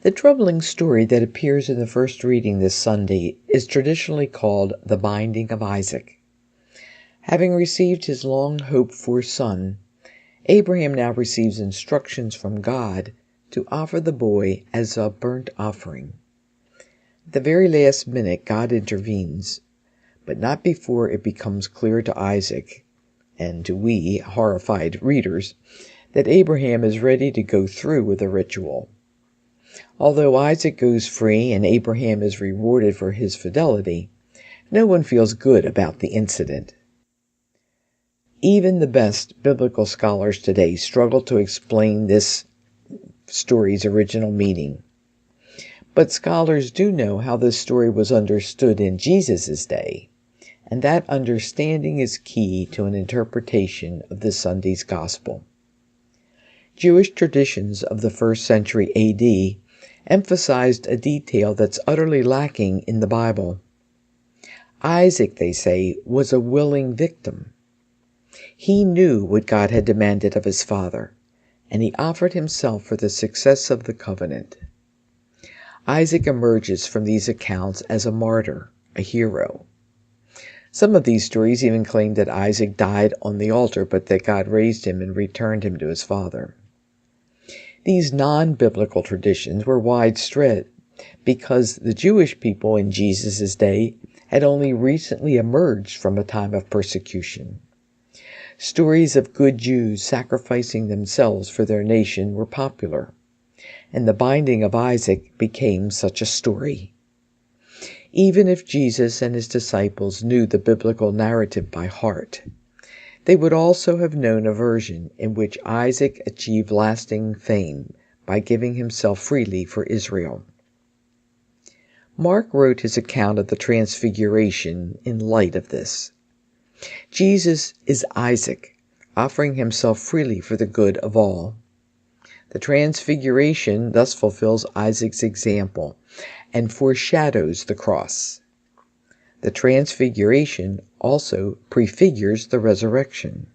The troubling story that appears in the first reading this Sunday is traditionally called the binding of Isaac. Having received his long-hoped-for son, Abraham now receives instructions from God to offer the boy as a burnt offering. At the very last minute, God intervenes, but not before it becomes clear to Isaac, and to we, horrified readers, that Abraham is ready to go through with the ritual. Although Isaac goes free and Abraham is rewarded for his fidelity, no one feels good about the incident. Even the best biblical scholars today struggle to explain this story's original meaning. But scholars do know how this story was understood in Jesus' day, and that understanding is key to an interpretation of this Sunday's Gospel. Jewish traditions of the 1st century A.D. emphasized a detail that's utterly lacking in the Bible. Isaac, they say, was a willing victim. He knew what God had demanded of his father, and he offered himself for the success of the covenant. Isaac emerges from these accounts as a martyr, a hero. Some of these stories even claim that Isaac died on the altar, but that God raised him and returned him to his father. These non-biblical traditions were widespread because the Jewish people in Jesus' day had only recently emerged from a time of persecution. Stories of good Jews sacrificing themselves for their nation were popular, and the binding of Isaac became such a story. Even if Jesus and his disciples knew the biblical narrative by heart, they would also have known a version in which Isaac achieved lasting fame by giving himself freely for Israel. Mark wrote his account of the Transfiguration in light of this. Jesus is Isaac, offering himself freely for the good of all. The Transfiguration thus fulfills Isaac's example and foreshadows the cross. The Transfiguration also prefigures the resurrection.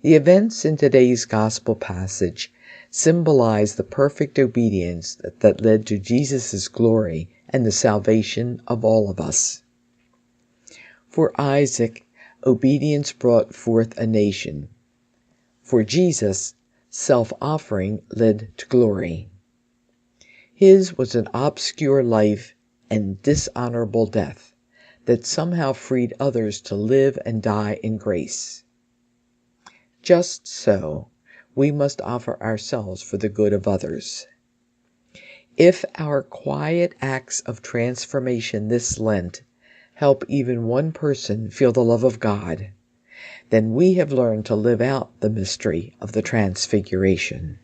The events in today's Gospel passage symbolize the perfect obedience that led to Jesus' glory and the salvation of all of us. For Isaac, obedience brought forth a nation. For Jesus, self-offering led to glory. His was an obscure life and dishonorable death that somehow freed others to live and die in grace. Just so, we must offer ourselves for the good of others. If our quiet acts of transformation this Lent help even one person feel the love of God, then we have learned to live out the mystery of the Transfiguration.